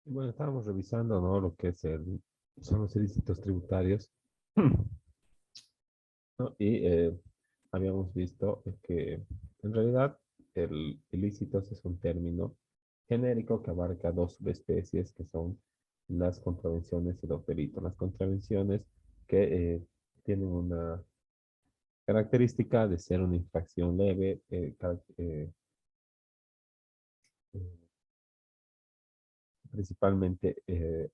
Bueno, estábamos revisando, ¿no? Lo que son los ilícitos tributarios, ¿no? Y habíamos visto que en realidad el ilícitos es un término genérico que abarca dos subespecies que son las contravenciones y los delitos. Las contravenciones que tienen una característica de ser una infracción leve, principalmente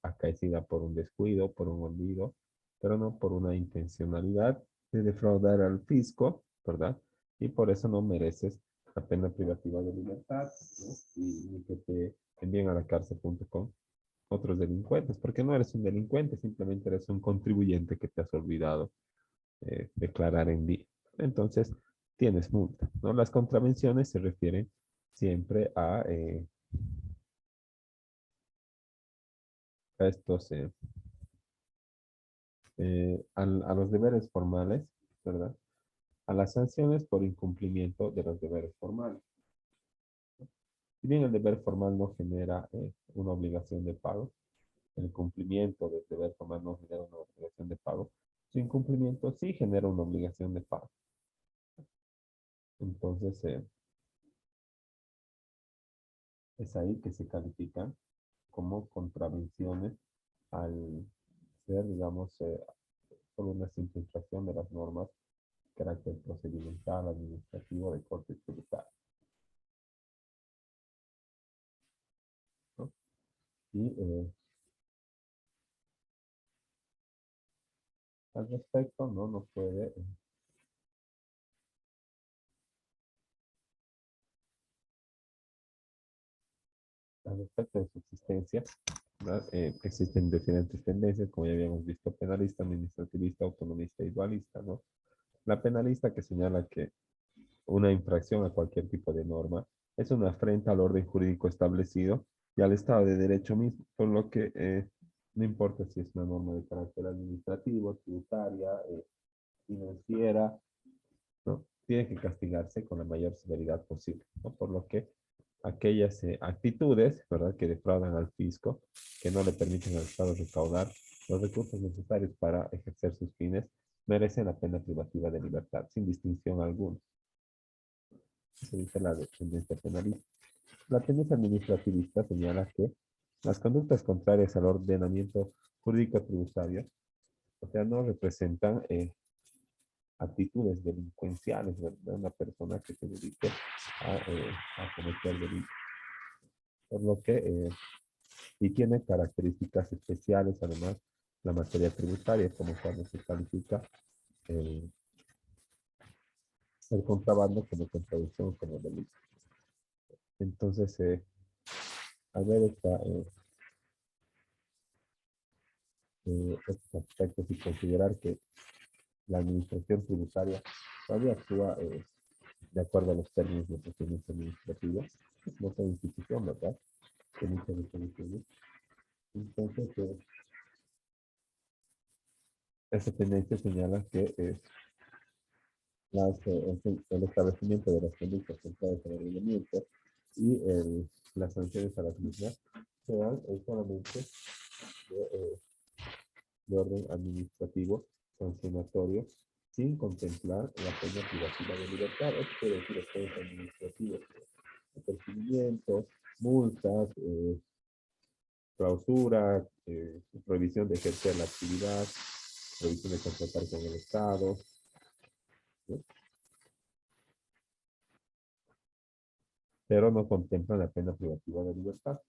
acaecida por un descuido, por un olvido, pero no por una intencionalidad de defraudar al fisco, ¿verdad? Y por eso no mereces la pena privativa de libertad, ¿no? Y ni que te envíen a la cárcel junto con otros delincuentes, porque no eres un delincuente, simplemente eres un contribuyente que te has olvidado declarar en día. Entonces, tienes multa, ¿no? Las contravenciones se refieren siempre a estos a los deberes formales, ¿verdad? A las sanciones por incumplimiento de los deberes formales. Si bien el deber formal no genera una obligación de pago, el cumplimiento del deber formal no genera una obligación de pago, su incumplimiento sí genera una obligación de pago. Entonces, es ahí que se califican como contravenciones al ser, digamos, solo una simple infracción de las normas de carácter procedimental, administrativo de corte tributario, ¿no? Y al respecto, no puede, al respecto de su existencia, ¿verdad? Existen diferentes tendencias, como ya habíamos visto, penalista, administrativista, autonomista y dualista, ¿no? La penalista que señala que una infracción a cualquier tipo de norma es una afrenta al orden jurídico establecido y al Estado de Derecho mismo, por lo que no importa si es una norma de carácter administrativo, tributaria, financiera, ¿no? Tiene que castigarse con la mayor severidad posible, ¿no? Por lo que aquellas actitudes, ¿verdad?, que defraudan al fisco, que no le permiten al Estado recaudar los recursos necesarios para ejercer sus fines, merecen la pena privativa de libertad, sin distinción alguna. Se dice la tendencia penalista. La tendencia administrativista señala que las conductas contrarias al ordenamiento jurídico tributario, o sea, no representan actitudes delincuenciales de una persona que se dedique a cometer delitos. Por lo que, y tiene características especiales, además, la materia tributaria, como cuando se califica el, el contrabando como contradicción, como delito. Entonces, al ver estos aspectos y considerar que la administración tributaria todavía actúa de acuerdo a los términos de procedimiento administrativo, no es una institución, ¿verdad? Que muchas resoluciones. Entonces, esa tendencia señala que el establecimiento de las conductas centradas en el reglamento y las sanciones a las mismas se dan solamente de, de orden administrativo, sancionatorio, sin contemplar la pena privativa de libertad. Esto quiere decir efectos administrativos, apercibimientos, multas, clausura, prohibición de ejercer la actividad, prohibición de contratar con el Estado, ¿no? Pero no contemplan la pena privativa de libertad,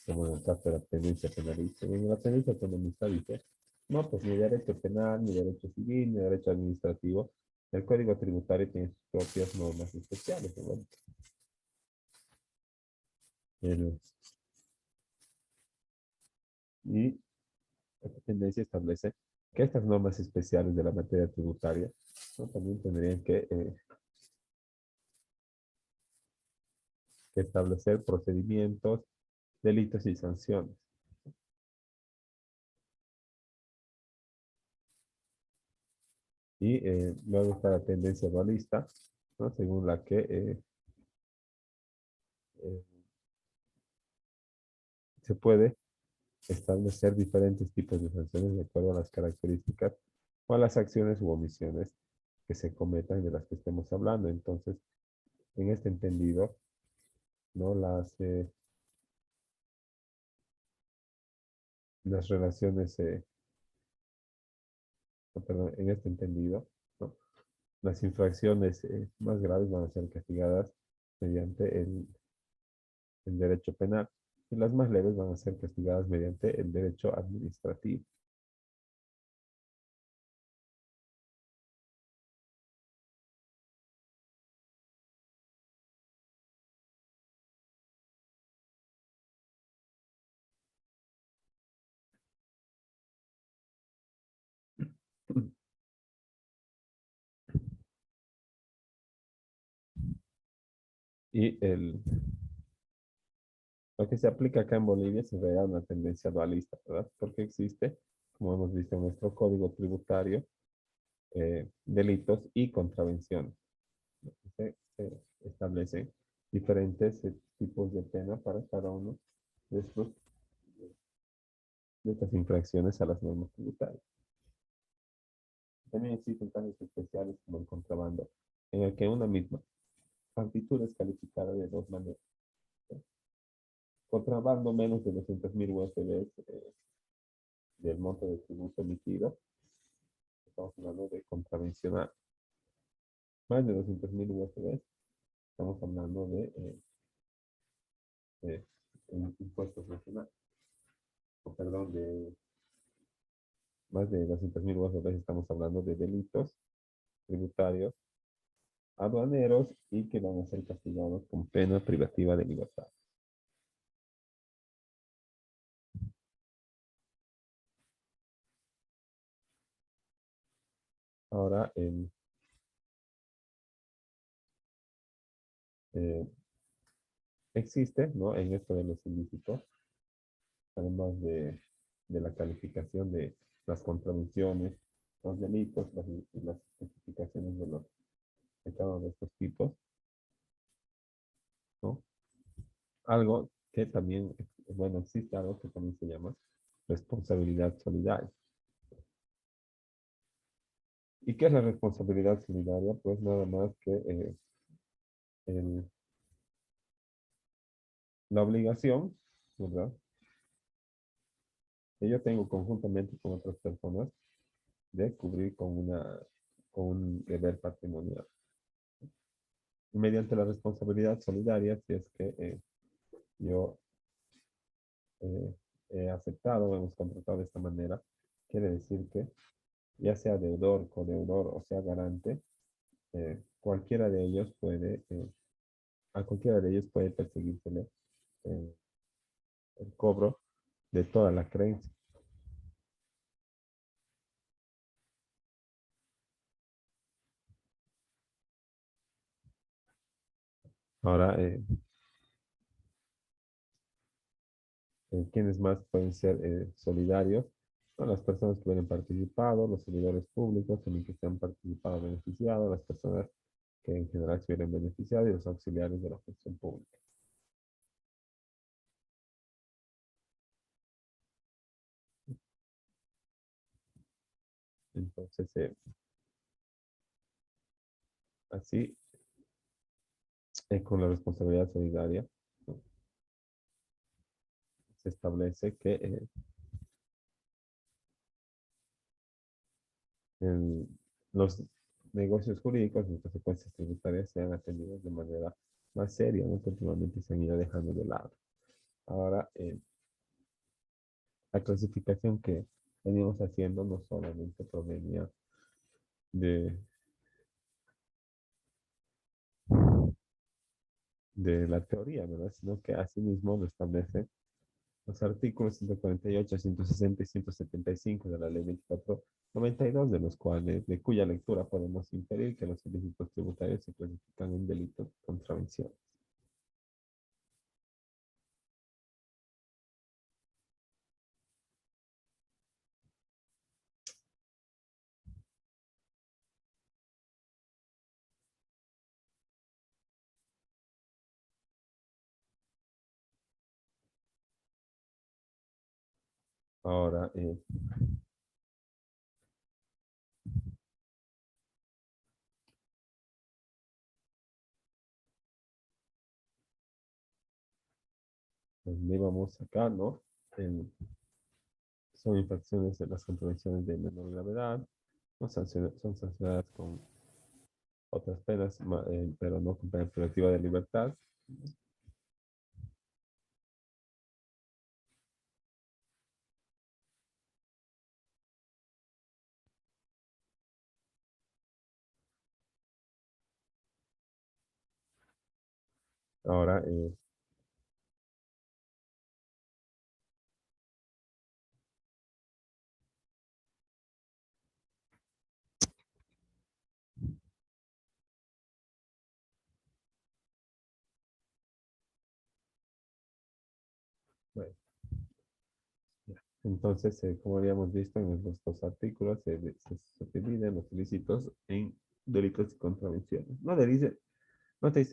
como en el caso de la tendencia penalista. En la tendencia penalista dice, no, pues ni derecho penal, ni derecho civil, ni derecho administrativo. El Código Tributario tiene sus propias normas especiales, ¿no? El, y esta tendencia establece que estas normas especiales de la materia tributaria, ¿no?, también tendrían que establecer procedimientos, delitos y sanciones. Y luego está la tendencia dualista, ¿no?, según la que eh, se puede establecer diferentes tipos de sanciones de acuerdo a las características o a las acciones u omisiones que se cometan de las que estemos hablando. Entonces, en este entendido, ¿no? Las relaciones, no, perdón, en este entendido, ¿no? Las infracciones más graves van a ser castigadas mediante el derecho penal y las más leves van a ser castigadas mediante el derecho administrativo. Y lo que se aplica acá en Bolivia es en realidad una tendencia dualista, ¿verdad? Porque existe, como hemos visto en nuestro código tributario, delitos y contravenciones. Se establecen diferentes tipos de pena para cada uno de de estas infracciones a las normas tributarias. También existen casos especiales como el contrabando, en el que una misma actitud es calificada de dos maneras. Contrabando menos de 200.000 USD del monto de tributo emitido. Estamos hablando de contravencional. Más de 200.000 USD. Estamos hablando de impuestos nacionales. O perdón, de más de 200.000 USD. Estamos hablando de delitos tributarios aduaneros y que van a ser castigados con pena privativa de libertad. Ahora, eh, existe, ¿no? En esto de los ilícitos, además de la calificación de las contravenciones, los delitos, las especificaciones de cada uno de estos tipos, ¿no? Algo que también, bueno, existe algo que también se llama responsabilidad solidaria. ¿Y qué es la responsabilidad solidaria? Pues nada más que el, la obligación, ¿verdad? Que yo tengo conjuntamente con otras personas de cubrir con un deber patrimonial. Y mediante la responsabilidad solidaria, si es que yo eh, he aceptado o hemos contratado de esta manera, quiere decir que ya sea deudor, codeudor o sea garante, cualquiera de ellos a cualquiera de ellos puede perseguírsele eh, el cobro de toda la creencia. Ahora, ¿quiénes más pueden ser solidarios? Son las personas que hubieran participado, los servidores públicos también que se han participado beneficiado, las personas que en general se hubieran beneficiado y los auxiliares de la función pública. Entonces, así, con la responsabilidad solidaria, ¿no? Se establece que en los negocios jurídicos y consecuencias tributarias sean atendidos de manera más seria, ¿no? Que últimamente se han ido dejando de lado. Ahora, la clasificación que venimos haciendo no solamente provenía de, de la teoría, ¿verdad? Sino que asimismo lo establecen los artículos 148, 160 y 175 de la ley 2492, de los cuales, de cuya lectura podemos inferir que los ilícitos tributarios se clasifican en delitos de contravención. Ahora, donde vamos acá, ¿no? Son infracciones de las contravenciones de menor gravedad, ¿no? Son sancionadas con otras penas, pero no con pena privativa de libertad. Ahora, bueno, entonces, como habíamos visto en los dos artículos, se subdividen los ilícitos en delitos y contravenciones. No te dice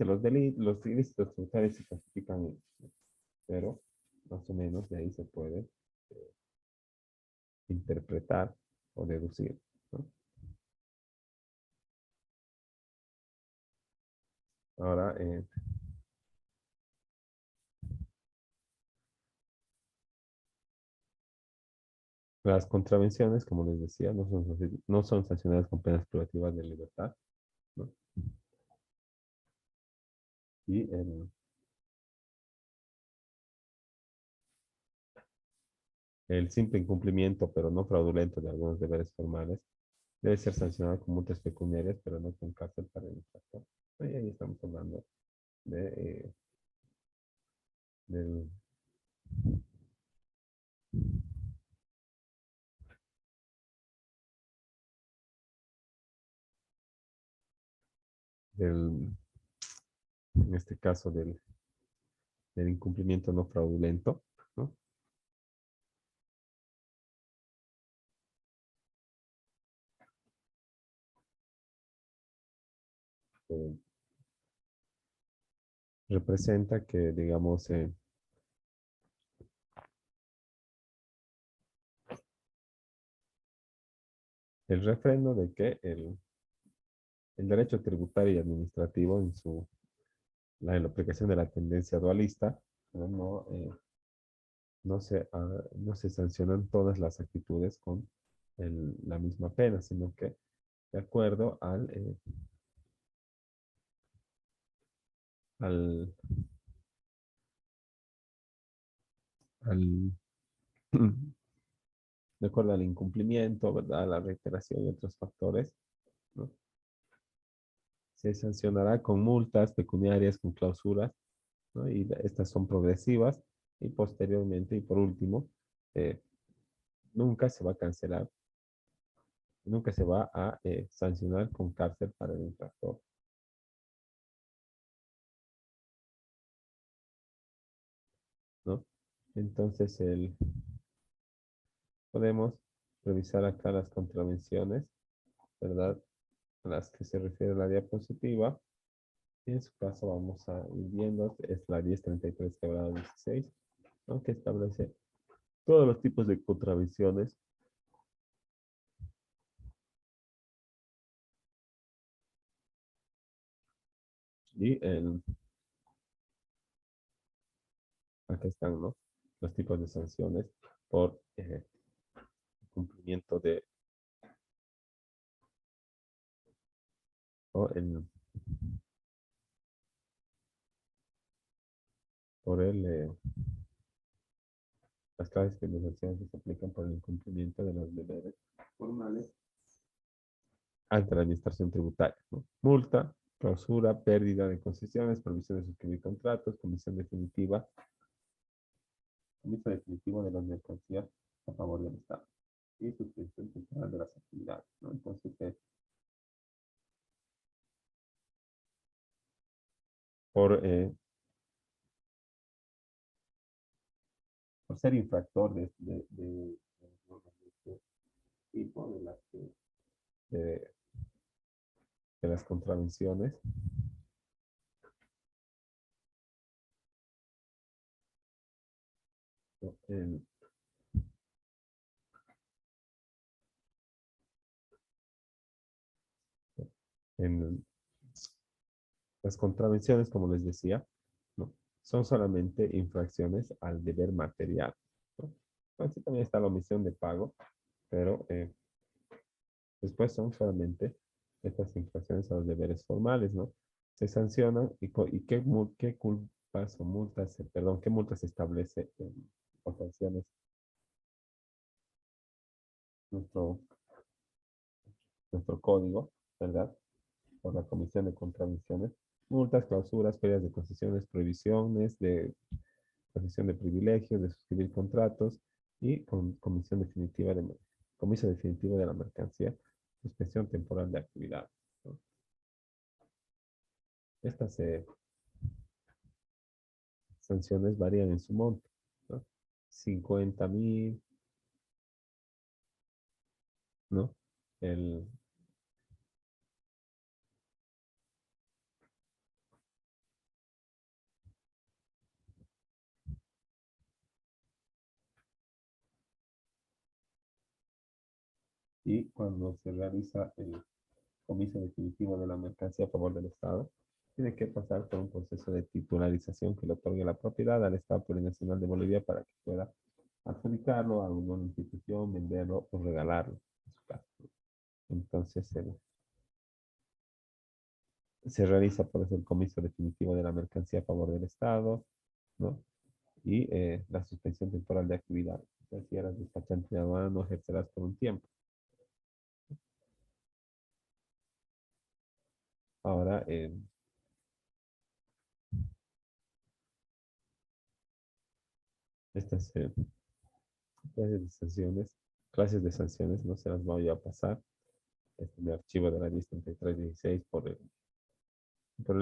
los ilícitos tributarios se clasifican en, pero más o menos de ahí se puede interpretar o deducir, ¿no? Ahora, las contravenciones, como les decía, no son sancionadas con penas privativas de libertad, ¿no? Y el simple incumplimiento, pero no fraudulento de algunos deberes formales, debe ser sancionado con multas pecuniarias, pero no con cárcel para el infractor. Ahí estamos hablando de, del, del, en este caso, del incumplimiento no fraudulento, ¿no? Eh, representa que, digamos, el refrendo de que el derecho tributario y administrativo en la aplicación de la tendencia dualista, no se sancionan todas las actitudes con la misma pena, sino que de acuerdo al, al de acuerdo al incumplimiento, ¿verdad? A la reiteración y otros factores, ¿no? Se sancionará con multas pecuniarias, con clausuras, ¿no? Y estas son progresivas y posteriormente y por último, eh, nunca se va a cancelar, nunca se va a sancionar con cárcel para el infractor, ¿no? Entonces, podemos revisar acá las contravenciones, ¿verdad? A las que se refiere la diapositiva. Y en su caso vamos a ir viendo, es la 1033 quebrado 16, ¿no? Que establece todos los tipos de contravenciones y acá están, ¿no? Los tipos de sanciones por cumplimiento o por las claves que las sanciones que se aplican por el incumplimiento de los deberes formales ante la administración tributaria, ¿no? Multa, clausura, pérdida de concesiones, prohibición de suscribir contratos, comisión definitiva de las mercancías a favor del Estado y suspensión temporal de las actividades, ¿no? Entonces, por, eh, por ser infractor de este tipo de, de las contravenciones, ¿no? en las contravenciones, como les decía, ¿no? Son solamente infracciones al deber material, ¿no? Aquí también está la omisión de pago, pero después son solamente estas infracciones a los deberes formales, ¿no? Se sancionan y qué culpas o multas, perdón, qué multas se establece en ocasiones nuestro, nuestro código, ¿verdad? Por la comisión de contravenciones. Multas, clausuras, pérdidas de concesiones, prohibiciones de concesión de privilegios, de suscribir contratos y con comiso definitivo de la mercancía, suspensión temporal de actividad, ¿no? Estas sanciones varían en su monto, ¿no? 50.000, ¿no? El, y cuando se realiza el comiso definitivo de la mercancía a favor del Estado, tiene que pasar por un proceso de titularización que le otorgue la propiedad al Estado Plurinacional de Bolivia para que pueda adjudicarlo a alguna institución, venderlo o regalarlo, en su caso. Entonces, se realiza por eso el comiso definitivo de la mercancía a favor del Estado, ¿no? Y la suspensión temporal de actividad. O sea, si eras despachante de aduana, no ejercerás por un tiempo. Ahora, estas clases de sanciones no se las voy a pasar. Este es mi archivo de la lista 3316 por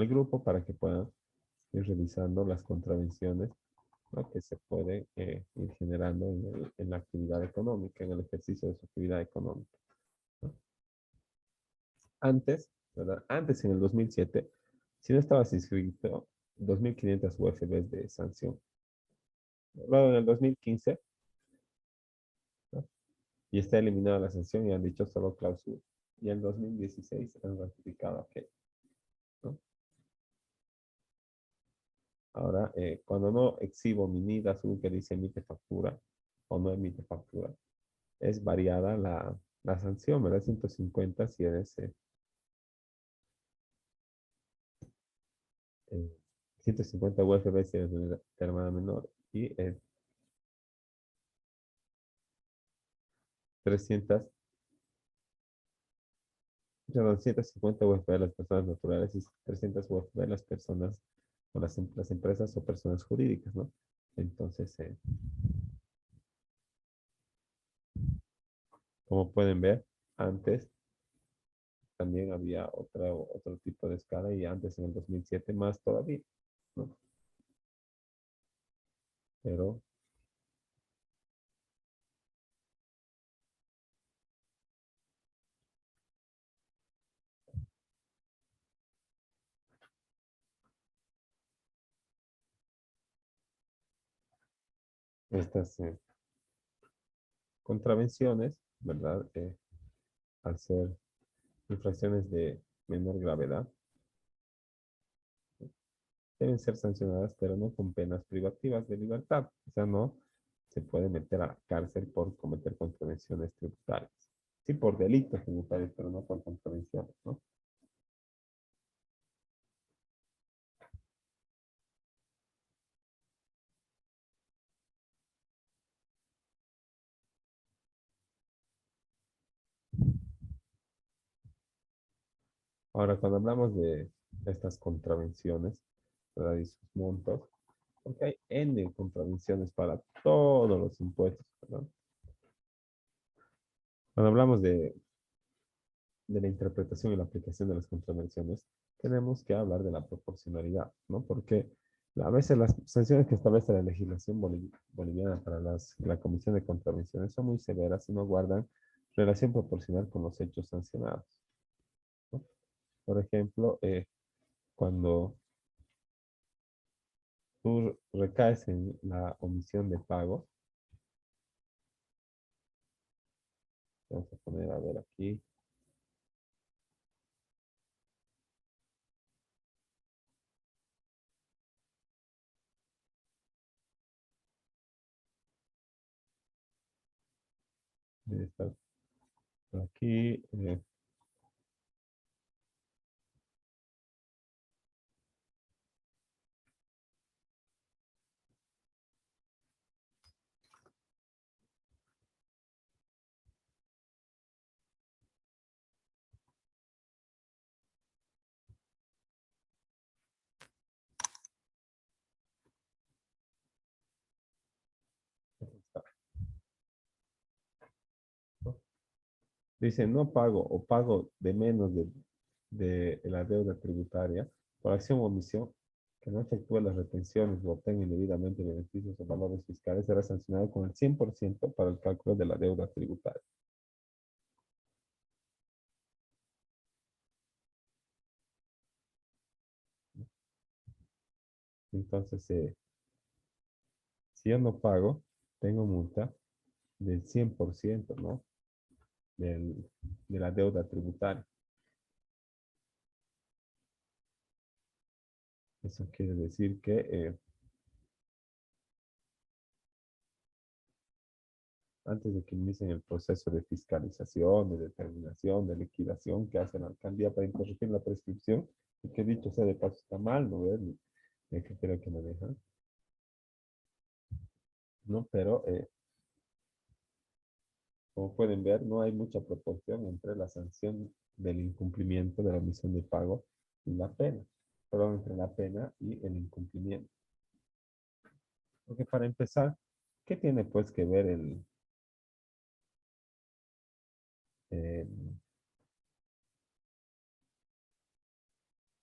el grupo para que puedan ir revisando las contravenciones, ¿no? Que se puede ir generando en la actividad económica, en el ejercicio de su actividad económica, ¿no? Antes, ¿verdad? Antes, en el 2007, si no estabas inscrito, 2.500 UFBs de sanción. Luego, en el 2015, ¿no? Y está eliminada la sanción y han dicho solo clausura. Y en 2016 han ratificado aquello, ¿no? Ahora, cuando no exhibo mi NID azul que dice emite factura o no emite factura, es variada la sanción, ¿verdad? 150 si eres 150 UFB si eres de hermana menor y 300, perdón, 150 UFB las personas naturales y 300 UFB las personas o las empresas o personas jurídicas, ¿no? Entonces, como pueden ver, antes también había otro tipo de escala y antes en el 2007 más todavía, ¿no? Pero estas contravenciones, ¿verdad? Al ser infracciones de menor gravedad, deben ser sancionadas, pero no con penas privativas de libertad. O sea, no se puede meter a la cárcel por cometer contravenciones tributarias. Sí, por delitos tributarios, pero no por contravenciones, ¿no? Ahora, cuando hablamos de estas contravenciones, ¿verdad? Y sus montos, porque hay N contravenciones para todos los impuestos, ¿verdad? Cuando hablamos de la interpretación y la aplicación de las contravenciones, tenemos que hablar de la proporcionalidad, ¿no? Porque a veces las sanciones que establece la legislación boliviana para la comisión de contravenciones son muy severas y no guardan relación proporcional con los hechos sancionados, ¿no? Por ejemplo, cuando tú recaes en la omisión de pago, vamos a poner a ver aquí, debe estar por aquí. Aquí está, ¿no? Dice, no pago o pago de menos de la deuda tributaria por acción o omisión que no efectúe las retenciones o obtenga indebidamente beneficios o valores fiscales, será sancionado con el 100% para el cálculo de la deuda tributaria. Entonces, si yo no pago, tengo multa del 100%, ¿no? Del- de la deuda tributaria. Eso quiere decir que antes de que inicien el proceso de fiscalización, de determinación, de liquidación que hace la alcaldía para interrumpir la prescripción, y que dicho sea de paso está mal, ¿no ves? El criterio que maneja, ¿no? Pero, como pueden ver, no hay mucha proporción entre la sanción del incumplimiento de la omisión de pago y la pena, perdón, entre la pena y el incumplimiento. Porque para empezar, ¿qué tiene pues que ver eh,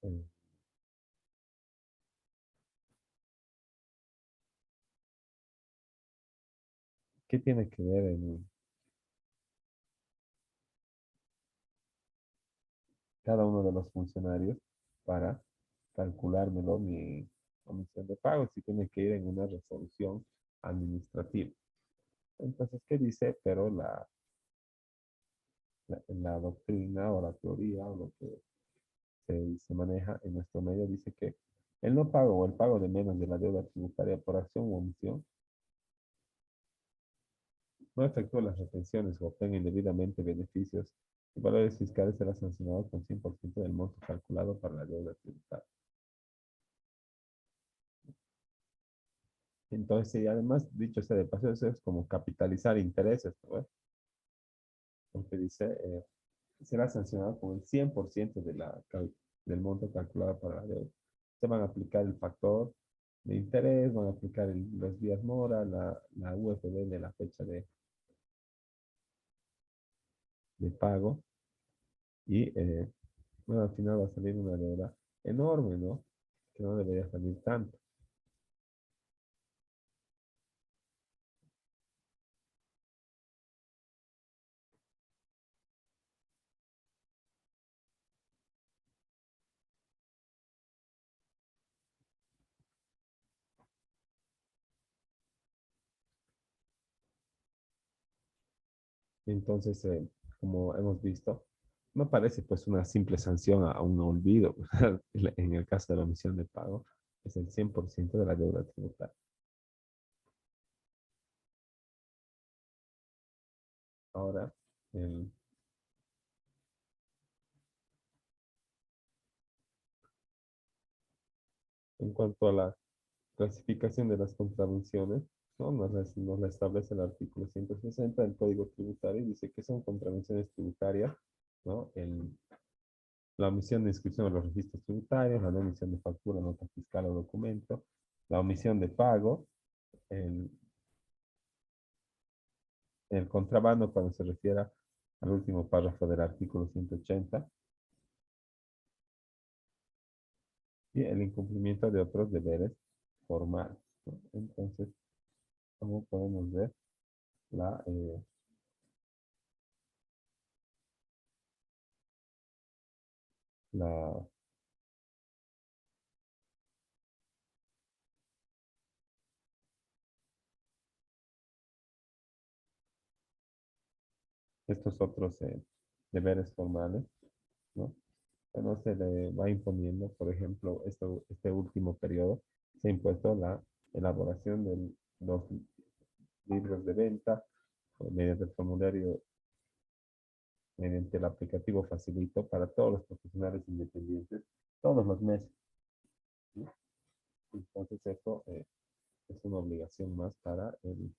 el- qué tiene que ver cada uno de los funcionarios para calculármelo mi omisión de pago si tiene que ir en una resolución administrativa? Entonces, ¿qué dice? Pero la doctrina o la teoría o lo que se maneja en nuestro medio dice que el no pago o el pago de menos de la deuda tributaria por acción o omisión no efectúa las retenciones o obtenga indebidamente beneficios y valores fiscales será sancionado con 100% del monto calculado para la deuda tributaria. Entonces, y además, dicho sea de paso, eso es como capitalizar intereses, ¿no? Porque dice, será sancionado con el 100% del monto calculado para la deuda. Se van a aplicar el factor de interés, van a aplicar los días mora, la UFD de la fecha de pago y bueno, al final va a salir una deuda enorme, ¿no? Que no debería salir tanto. Entonces, como hemos visto, no parece pues una simple sanción a un olvido. En el caso de la omisión de pago, es el 100% de la deuda tributaria. Ahora, en, en cuanto a la clasificación de las contravenciones, ¿no? Nos la establece el artículo 160 del Código Tributario y dice que son contravenciones tributarias, ¿no? La omisión de inscripción a los registros tributarios, la no emisión de factura, nota fiscal o documento, la omisión de pago, el, el contrabando cuando se refiera al último párrafo del artículo 180 y el incumplimiento de otros deberes formales, ¿no? Entonces, como podemos ver, la, eh, la, estos otros deberes formales, ¿no? Pero se le va imponiendo, por ejemplo, este último periodo, se ha impuesto la elaboración de los libros de venta, mediante el formulario, mediante el aplicativo Facilito para todos los profesionales independientes todos los meses, ¿no? Entonces eso es una obligación más para el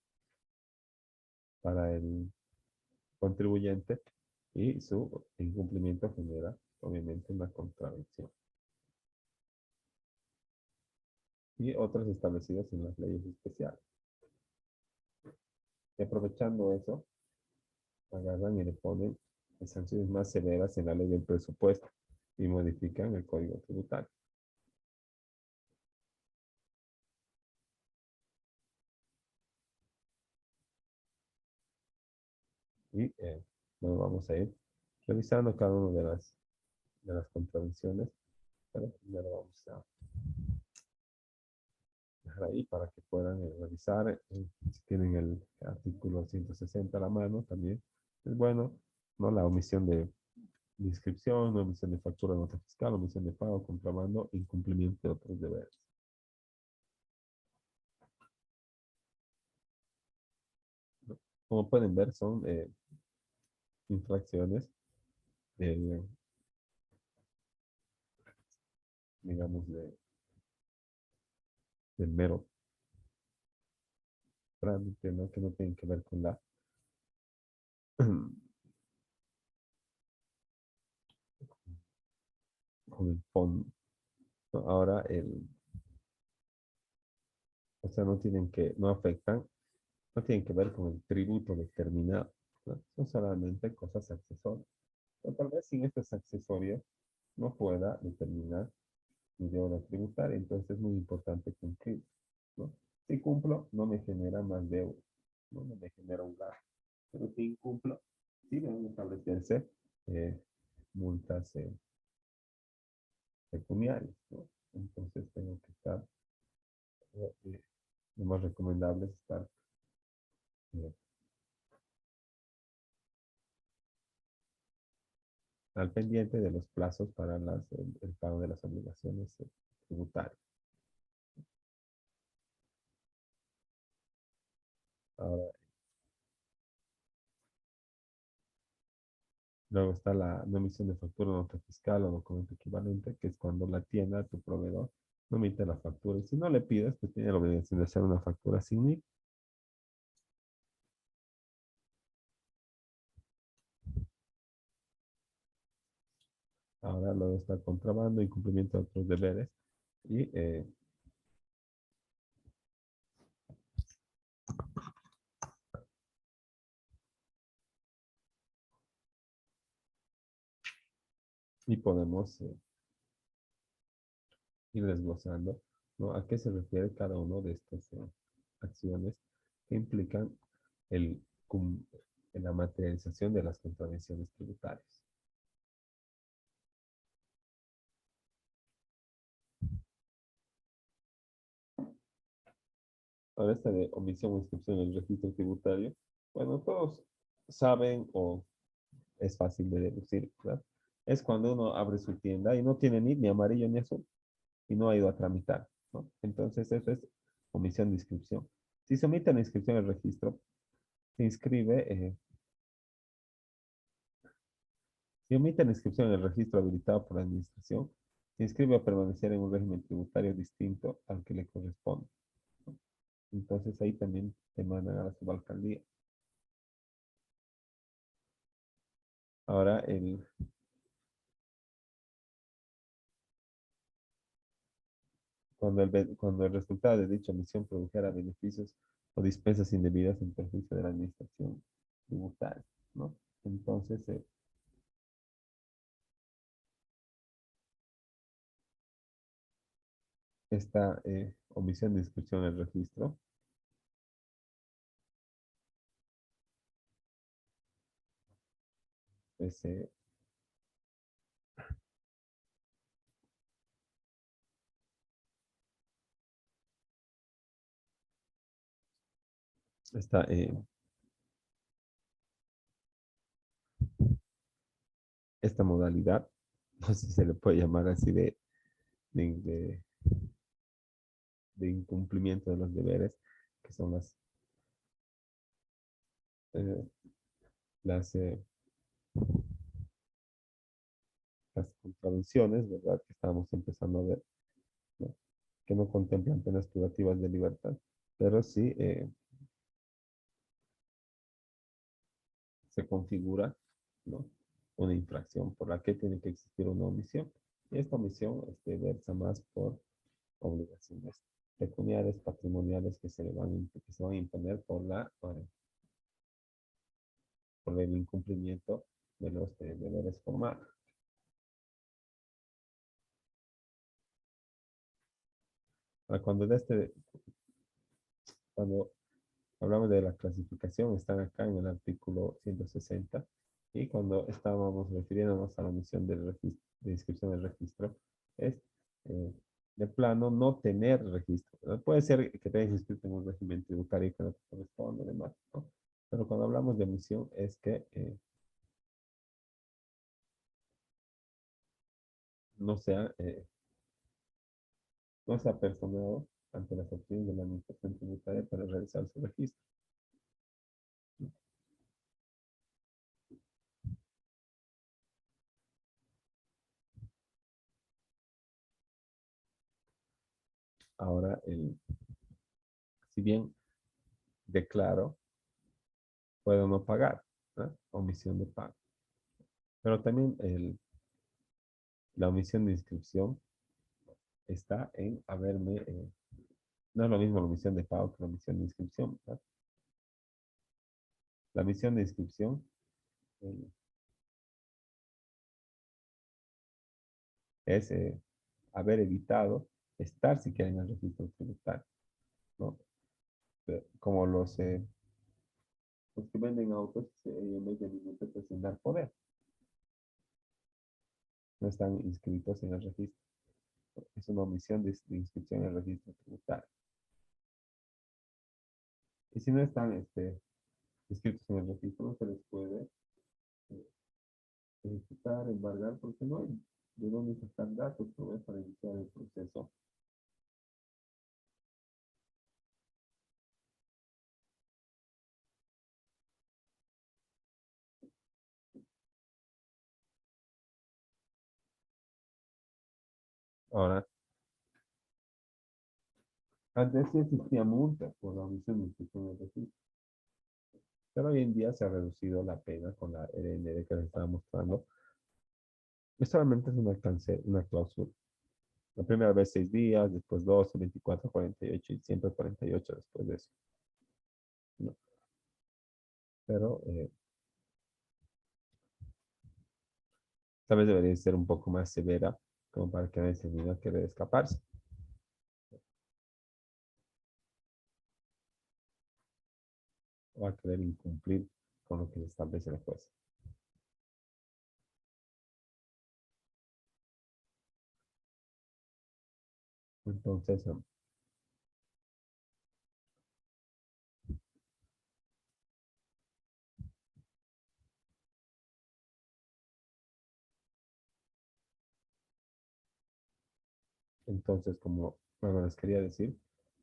contribuyente y su incumplimiento genera obviamente una contravención. Y otras establecidas en las leyes especiales. Y aprovechando eso, agarran y le ponen sanciones más severas en la ley del presupuesto y modifican el código tributario. Y bueno, vamos a ir revisando cada una de las contravenciones, pero primero vamos a dejar ahí para que puedan revisar. Si tienen el artículo 160 a la mano también, es bueno, ¿no? La omisión de inscripción, omisión de factura, nota fiscal, omisión de pago, contrabando, incumplimiento de otros deberes. ¿No? Como pueden ver, son infracciones del, digamos, del mero trámite, ¿no? Que no tienen que ver con con el fondo, ¿no? Ahora, o sea, no afectan, no tienen que ver con el tributo determinado, ¿no? Son solamente cosas accesorias. O tal vez sin estas accesorias no pueda determinar mi deuda tributaria, entonces es muy importante cumplir, ¿no? Si cumplo, no me genera más deuda, no me genera un gasto. Pero si incumplo, sí deben establecerse multas pecuniarias, ¿no? Entonces tengo que estar, lo más recomendable es estar eh, al pendiente de los plazos para el pago de las obligaciones tributarias. Ahora, luego está la no emisión de factura, nota fiscal o documento equivalente, que es cuando la tienda, tu proveedor, no emite la factura. Y si no le pides, pues tiene la obligación de hacer una factura sin NIF. Ahora luego está contrabando, incumplimiento de otros deberes. Y podemos ir desglosando, ¿no? A qué se refiere cada uno de estas acciones que implican el, cum- en la materialización de las contravenciones tributarias. Ahora esta de omisión o inscripción en el registro tributario, bueno, todos saben o es fácil de deducir, ¿verdad? Es cuando uno abre su tienda y no tiene ni amarillo ni azul y no ha ido a tramitar, ¿no? Entonces eso es omisión de inscripción. Si se omite la inscripción en el registro, se inscribe, si omite la inscripción en el registro habilitado por la administración, se inscribe a permanecer en un régimen tributario distinto al que le corresponde. Entonces ahí también te mandan a la subalcaldía. Ahora, cuando el resultado de dicha omisión produjera beneficios o dispensas indebidas en perjuicio de la administración tributaria, ¿no? Entonces, esta omisión de inscripción en el registro es, esta, esta modalidad, no sé si se le puede llamar así de, de- de incumplimiento de los deberes, que son eh, las, eh, las contravenciones, ¿verdad? Que estábamos empezando a ver, ¿no? Que no contemplan penas privativas de libertad, pero sí se configura, ¿no? Una infracción por la que tiene que existir una omisión. Y esta omisión versa más por obligaciones pecuniarias, patrimoniales que se van a imponer por el incumplimiento de los deberes formales. Ahora, cuando hablamos de la clasificación, están acá en el artículo 160, y cuando estábamos refiriéndonos a la omisión del registro, de inscripción del registro, es eh, de plano no tener registro, ¿verdad? Puede ser que te hayas inscrito en un régimen tributario que no te corresponde, demás, ¿no? Pero cuando hablamos de omisión es que no sea, no sea personado ante las opciones de la administración tributaria para realizar su registro. Ahora, si bien declaro, puedo no pagar, ¿no? Omisión de pago. Pero también la omisión de inscripción está en no es lo mismo la omisión de pago que la omisión de inscripción, ¿verdad? La omisión de inscripción eh, es haber evitado estar siquiera en el registro tributario, ¿no? Como los que venden autos, en vez de ningún sin dar poder, no están inscritos en el registro. Es una omisión de inscripción en el registro tributario. Y si no están inscritos en el registro, no se les puede eh, solicitar, embargar, porque no hay de dónde sacar datos, ¿no? Para iniciar el proceso. Ahora, antes sí existía multa por la omisión de inscripción en el registro, pero hoy en día se ha reducido la pena con la RND que les estaba mostrando. Solamente es una cláusula. La primera vez 6 días, después 12, 24, 48 y siempre 48 después de eso, ¿no? Pero tal vez debería ser un poco más severa, como para que nadie se anime a querer escaparse o a querer incumplir con lo que establece el juez. Entonces, como bueno, les quería decir,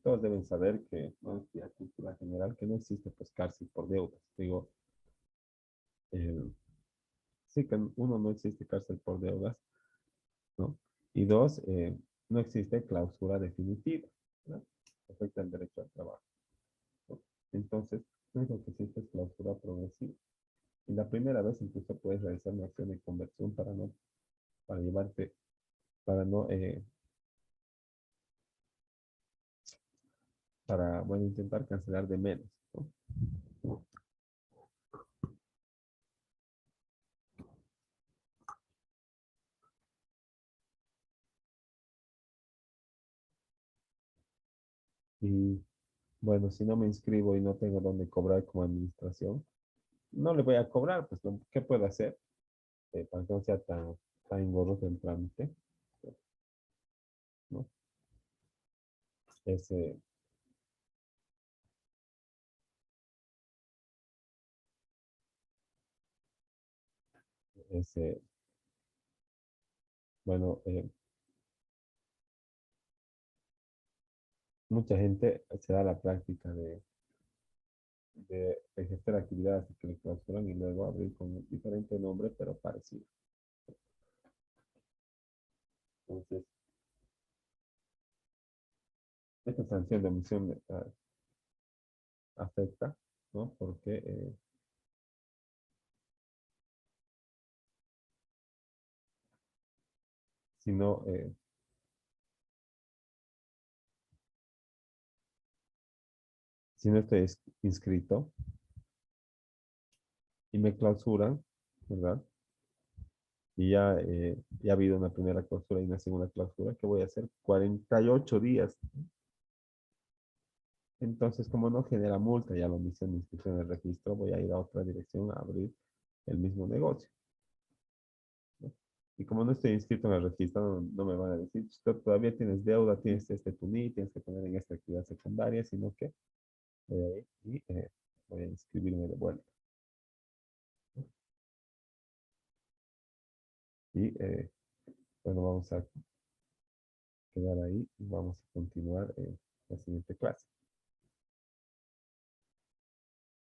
todos deben saber que no es la cultura general, que no existe pues cárcel por deudas. Digo, eh, sí que uno, no existe cárcel por deudas, ¿no? Y dos, no existe clausura definitiva, ¿no? Afecta el derecho al trabajo, ¿no? Entonces, lo único que existe es clausura progresiva. Y la primera vez incluso puedes realizar una acción de conversión para llevarte, para no, bueno, intentar cancelar de menos, ¿no? Y bueno, si no me inscribo y no tengo dónde cobrar como administración, no le voy a cobrar, pues, ¿qué puedo hacer? Para que no sea tan engorroso el trámite, ¿no? Ese, ese, bueno, mucha gente se da la práctica de ejercer actividades que le clausuran y luego abrir con un diferente nombre, pero parecido. Entonces, esta sanción de omisión afecta, ¿no? Porque si no, si no estoy inscrito y me clausuran, ¿verdad? Y ya ha habido una primera clausura y una segunda clausura, ¿qué voy a hacer? 48 días. Entonces, como no genera multa, ya la omisión de inscripción en el registro, voy a ir a otra dirección a abrir el mismo negocio, ¿no? Y como no estoy inscrito en el registro, no me van a decir, "Usted todavía tienes deuda, tienes este TUNI, tienes que poner en esta actividad secundaria", sino que voy a ir y voy a inscribirme de vuelta. Y bueno, vamos a quedar ahí y vamos a continuar la siguiente clase.